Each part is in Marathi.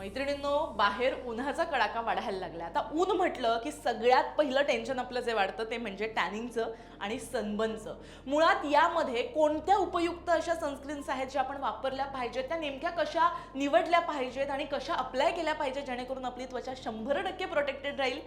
मैत्रिणींनो, बाहेर उन्हाचा कडाका वाढायला लागला. आता ऊन म्हटलं की सगळ्यात पहिलं टेन्शन आपलं जे वाढतं ते म्हणजे टॅनिंगचं आणि सनबर्नचं. मुळात यामध्ये कोणत्या उपयुक्त अशा सनस्क्रीन्स आहेत ज्या आपण वापरल्या पाहिजेत, त्या नेमक्या कशा निवडल्या पाहिजेत आणि कशा अप्लाय केल्या पाहिजेत जेणेकरून आपली त्वचा 100% प्रोटेक्टेड राहील,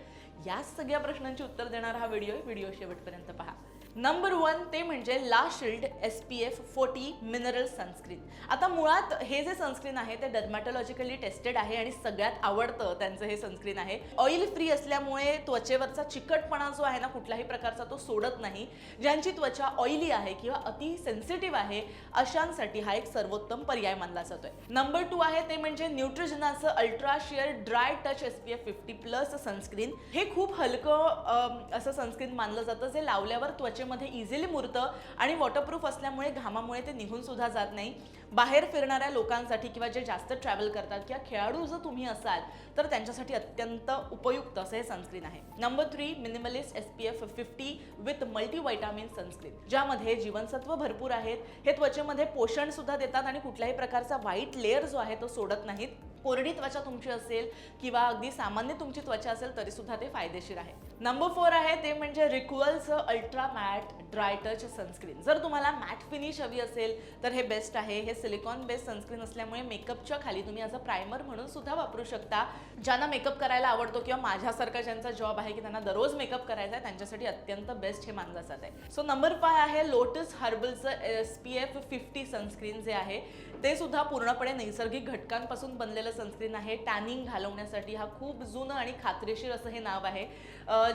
या सगळ्या प्रश्नांची उत्तर देणारा हा व्हिडिओ शेवटपर्यंत पहा. नंबर 1 ते म्हणजे ला शील्ड SPF 40 मिनरल सनस्क्रीन. आता मुळात हे जे सनस्क्रीन आहे ते डर्मॅटॉलॉजिकली टेस्टेड आहे आणि सगळ्यात आवडतं त्यांचं हे सनस्क्रीन आहे. ऑइल फ्री असल्यामुळे त्वचेवरचा चिकटपणा जो आहे ना, कुठल्याही प्रकारचा तो सोडत नाही. ज्यांची त्वचा ऑइली आहे किंवा अति सेन्सिटिव्ह आहे अशांसाठी हा एक सर्वोत्तम पर्याय मानला जातोय. नंबर 2 आहे ते म्हणजे न्यूट्रिजनाचं ultra sheer dry touch SPF 50+ sunscreen. हे खूप हलकं असं सनस्क्रीन मानलं जातं, जे लावल्यावर त्वचेमध्ये इझिली मुरतं आणि वॉटरप्रूफ असल्यामुळे घामामुळे ते निघून सुद्धा जात नाही. बाहेर फिरणाऱ्या लोकांसाठी किंवा जे जास्त ट्रॅव्हल करतात किंवा खेळाडू जर तुम्ही असाल तर त्यांच्यासाठी अत्यंत उपयुक्त असं हे सनस्क्रीन आहे. Number 3 minimalist SPF 50 with multivitamin sunscreen, ज्यामध्ये जीवनसत्व भरपूर आहेत. हे त्वचेमध्ये पोषण सुद्धा देतात आणि कुठल्याही प्रकारचा व्हाईट लेअर जो आहे तो सोडत नाहीत. कोरडी त्वचा तुमची असेल किंवा अगदी सामान्य तुमची त्वचा असेल तरी सुद्धा ते फायदेशीर आहे. नंबर 4 आहे ते म्हणजे रिक्वलचं ultra matte dry touch sunscreen. जर तुम्हाला मॅट फिनिश हवी असेल तर हे बेस्ट आहे. हे सिलिकॉन बेस्ड सनस्क्रीन असल्यामुळे मेकअपच्या खाली तुम्ही ॲज अ प्रायमर म्हणून सुद्धा वापरू शकता. ज्यांना मेकअप करायला आवडतो किंवा माझ्यासारखा ज्यांचा जॉब आहे की त्यांना दररोज मेकअप करायचा आहे त्यांच्यासाठी अत्यंत बेस्ट हे मानलं जात आहे. सो नंबर 5 आहे लोटस हर्बलचं SPF 50 सनस्क्रीन, जे आहे ते सुद्धा पूर्णपणे नैसर्गिक घटकांपासून बनलेलं सनस्क्रीन आहे. टॅनिंग घालवण्यासाठी हा खूप जुनं आणि खात्रीशीर असं हे नाव आहे.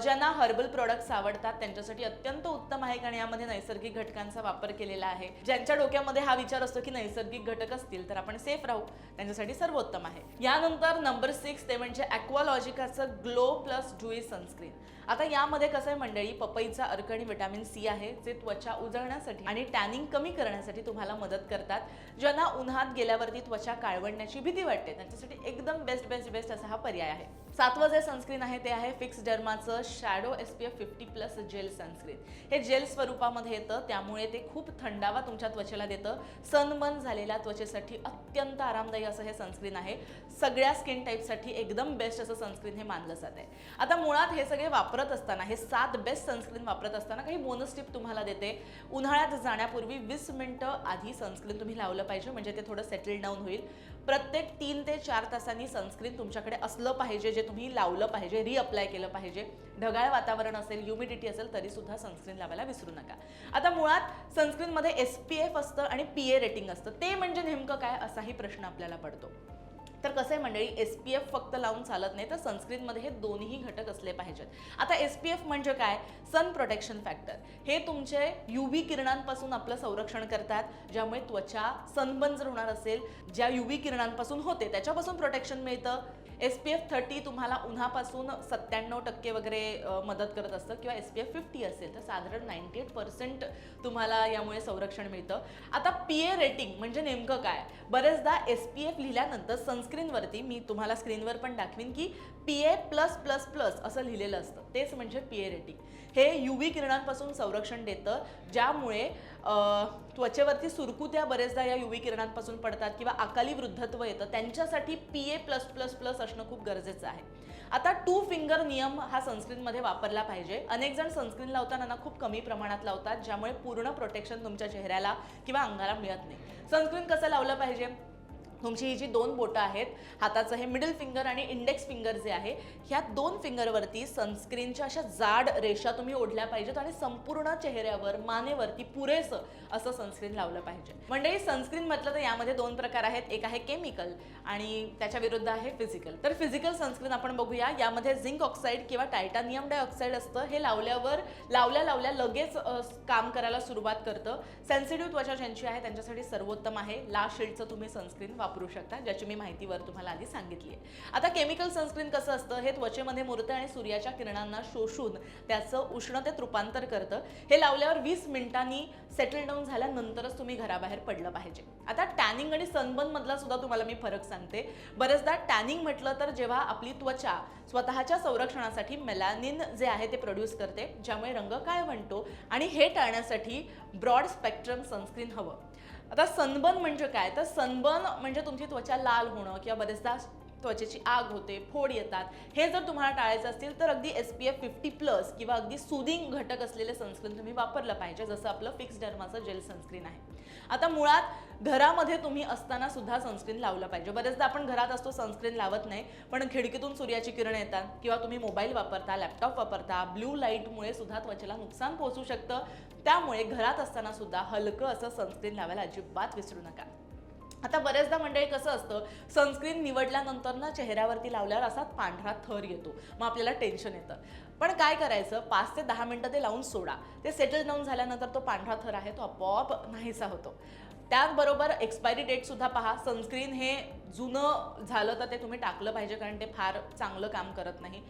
ज्यांना हर्बल प्रोडक्ट्स आवडतात त्यांच्यासाठी अत्यंत उत्तम आहे, कारण यामध्ये नैसर्गिक घटकांचा वापर केलेला आहे. ज्यांच्या डोक्यामध्ये हा विचार असतो की नैसर्गिक घटक असतील तर आपण सेफ राहू, त्यांच्यासाठी सर्वोत्तम आहे. यानंतर नंबर 6 ते म्हणजे ॲक्वालॉजिकाचं ग्लो प्लस ड्यूई सनस्क्रीन. आता यामध्ये कसं आहे मंडळी, पपईचा अर्क आणि व्हिटॅमिन C आहे, जे त्वचा उजळण्यासाठी आणि टॅनिंग कमी करण्यासाठी तुम्हाला मदत करतात. ज्यांना उन्हात गेल्यावरती त्वचा काळवंडण्याची भीती वाटते त्यांच्यासाठी एकदम बेस्ट असा हा पर्याय आहे. 7वं जे सनस्क्रीन आहे ते आहे फिक्स डर्माचं शॅडो SPF 50+ जेल सनस्क्रीन. हे जेल स्वरूपामध्ये येतं, त्यामुळे ते खूप थंडावा तुमच्या त्वचेला देतं. सनबर्न झालेल्या त्वचेसाठी अत्यंत आरामदायी असं हे सनस्क्रीन आहे. सगळ्या स्किन टाईपसाठी एकदम बेस्ट असं सनस्क्रीन हे मानलं जात आहे. आता मुळात हे सगळे वापरत असताना, हे 7 बेस्ट सनस्क्रीन वापरत असताना काही बोनस टिप तुम्हाला देते. उन्हाळ्यात जाण्यापूर्वी 20 मिनिटं आधी सनस्क्रीन तुम्ही लावलं पाहिजे, म्हणजे ते थोडं सेटल डाऊन होईल. प्रत्येक 3 ते 4 तासांनी सनस्क्रीन तुमच्याकडे असलं पाहिजे, जे तुम्ही लावलं पाहिजे, रिअप्लाय केलं पाहिजे. ढगाळ वातावरण असेल, ह्युमिडिटी असेल तरी सुद्धा सनस्क्रीन लावायला विसरू नका. आता मुळात सनस्क्रीनमध्ये SPF असतं आणि PA रेटिंग असतं, ते म्हणजे नेमकं काय असाही प्रश्न आपल्याला पडतो. तर कसं आहे मंडळी, SPF फक्त लावून चालत नाही, तर सनस्क्रीनमध्ये हे दोन्ही घटक असले पाहिजेत. आता SPF म्हणजे काय, सन प्रोटेक्शन फॅक्टर. हे तुमचे UV किरणांपासून आपलं संरक्षण करतात, ज्यामुळे त्वचा सनबर्न जर होणार असेल, ज्या UV किरणांपासून होते त्याच्यापासून प्रोटेक्शन मिळतं. SPF 30 तुम्हाला उन्हापासून 97% वगैरे मदत करत असतं, किंवा SPF 50 असेल तर साधारण 98% तुम्हाला यामुळे संरक्षण मिळतं. आता PA रेटिंग म्हणजे नेमकं काय, बरेचदा SPF लिहिल्यानंतर सनस्क्रीनवरती मी तुम्हाला स्क्रीनवर पण दाखवीन की PA+++ असं लिहिलेलं असतं, तेच म्हणजे PA रेटिंग. हे UV किरणांपासून संरक्षण देतं, ज्यामुळे त्वचेवरती सुरकुत्या बरेचदा या UV किरणांपासून पडतात किंवा अकाली वृद्धत्व येतं, त्यांच्यासाठी PA+++ असणं खूप गरजेचं आहे. आता 2 फिंगर नियम हा सनस्क्रीनमध्ये वापरला पाहिजे. अनेक जण सनस्क्रीन लावताना ना खूप कमी प्रमाणात लावतात, ज्यामुळे पूर्ण प्रोटेक्शन तुमच्या चेहऱ्याला किंवा अंगाला मिळत नाही. सनस्क्रीन कसं लावलं पाहिजे, तुमची ही जी 2 बोटं आहेत, हाताचं हे मिडल फिंगर आणि इंडेक्स फिंगर जे आहे, ह्या 2 फिंगरवरती सनस्क्रीनच्या अशा जाड रेषा तुम्ही ओढल्या पाहिजेत आणि संपूर्ण चेहऱ्यावर, मानेवरती पुरेसं असं सनस्क्रीन लावलं पाहिजे. म्हणजे सनस्क्रीन म्हटलं तर यामध्ये 2 प्रकार आहेत, एक आहे केमिकल आणि त्याच्या विरुद्ध आहे फिजिकल. तर फिजिकल सनस्क्रीन आपण बघूया. यामध्ये झिंक ऑक्साईड किंवा टायटानियम डायऑक्साईड असतं. हे लावल्या लगेच काम करायला सुरुवात करतं. सेन्सिटिव्ह त्वचा ज्यांची आहे त्यांच्यासाठी सर्वोत्तम आहे. ला शील्डचं तुम्ही सनस्क्रीन वापरू शकता, ज्याची मी माहिती वर तुम्हाला आधी सांगितली आहे. आता केमिकल सनस्क्रीन कसं असतं, हे त्वचेमध्ये मुरतं आणि सूर्याच्या किरणांना शोषून त्याचं उष्णतेत रूपांतर करतं. हे लावल्यावर 20 मिनिटांनी सेटल डाऊन झाल्यानंतरच तुम्ही घराबाहेर पडलं पाहिजे. आता टॅनिंग आणि सनबर्न मधला सुद्धा तुम्हाला मी फरक सांगते. बरेचदा टॅनिंग म्हटलं तर जेव्हा आपली त्वचा स्वतःच्या संरक्षणासाठी मेलानिन जे आहे ते प्रोड्यूस करते, ज्यामुळे रंग काळवंटतो, आणि हे टाळण्यासाठी ब्रॉड स्पेक्ट्रम सनस्क्रीन हवं. आता सनबर्न म्हणजे काय, तर सनबर्न म्हणजे तुमची त्वचा लाल होणं किंवा बरेचदा त्वचेची आग होते, फोड येतात, हे जर तुम्हाला टाळायचं असतील तर अगदी SPF 50+ किंवा अगदी सुदिंग घटक असलेले सनस्क्रीन तुम्ही वापरलं पाहिजे, जसं आपलं फिक्स डर्माचं जेल सनस्क्रीन आहे. आता मुळात घरामध्ये तुम्ही असताना सुद्धा सनस्क्रीन लावलं पाहिजे. बरेचदा आपण घरात असतो, सनस्क्रीन लावत नाही, पण खिडकीतून सूर्याची किरण येतात किंवा तुम्ही मोबाईल वापरता, लॅपटॉप वापरता, ब्लू लाईटमुळे सुद्धा त्वचेला नुकसान पोहोचू शकतं. त्यामुळे घरात असताना सुद्धा हलकं असं सनस्क्रीन लावायला अजिबात विसरू नका. आता बरेचदा मंडळी कसं असतं, सनस्क्रीन निवडल्यानंतर ना चेहऱ्यावरती लावल्यावर असा पांढरा थर येतो, मग आपल्याला टेन्शन येतं. पण काय करायचं, 5 ते 10 मिनिटं ते लावून सोडा. ते सेटल डाऊन झाल्यानंतर तो पांढरा थर आहे तो आपोआप नाहीसा होतो. त्याचबरोबर एक्सपायरी डेटसुद्धा पहा. सनस्क्रीन हे जुनं झालं तर ते तुम्ही टाकलं पाहिजे, कारण ते फार चांगलं काम करत नाही.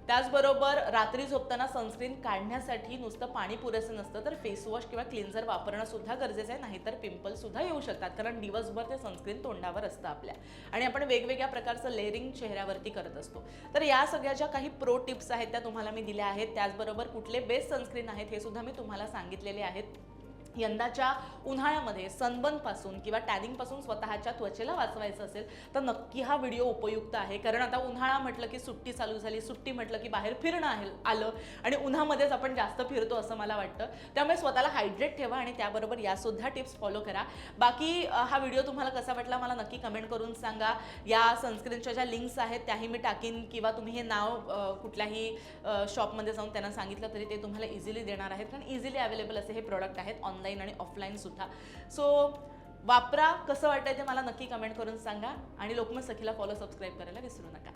त्याचबरोबर रात्री झोपताना सनस्क्रीन काढण्यासाठी नुसतं पाणी पुरेसं नसतं, तर फेसवॉश किंवा क्लिन्झर वापरणं सुद्धा गरजेचं आहे, नाहीतर पिंपल्स सुद्धा येऊ शकतात, कारण दिवसभर ते सनस्क्रीन तोंडावर असतं आपल्या आणि आपण वेगवेगळ्या प्रकारचं लेअरिंग चेहऱ्यावरती करत असतो. तर या सगळ्या ज्या काही प्रो टिप्स आहेत त्या तुम्हाला मी दिल्या आहेत. त्याचबरोबर कुठले बेस्ट सनस्क्रीन आहेत हे सुद्धा मी तुम्हाला सांगितलेले आहेत. यंदाच्या उन्हाळ्यामध्ये सनबर्नपासून किंवा टॅनिंगपासून स्वतःच्या त्वचेला वाचवायचं असेल तर नक्की हा व्हिडिओ उपयुक्त आहे, कारण आता उन्हाळा म्हटलं की सुट्टी चालू झाली, सुट्टी म्हटलं की बाहेर फिरणं आलं आणि उन्हामध्येच आपण जास्त फिरतो असं मला वाटतं. त्यामुळे स्वतःला हायड्रेट ठेवा आणि त्याबरोबर यासुद्धा टिप्स फॉलो करा. बाकी हा व्हिडिओ तुम्हाला कसा वाटला मला नक्की कमेंट करून सांगा. या सनस्क्रीनच्या ज्या लिंक्स आहेत त्याही मी टाकीन, किंवा तुम्ही हे नाव कुठल्याही शॉपमध्ये जाऊन त्यांना सांगितलं तरी ते तुम्हाला इझिली देणार आहेत, कारण इझिली अवेलेबल असे हे प्रोडक्ट आहेत ऑनलाईन आणि ऑफलाईन सुद्धा. सो वापरा, कसं वाटतंय ते मला नक्की कमेंट करून सांगा आणि लोकमत सखीला फॉलो सबस्क्राईब करायला विसरू नका.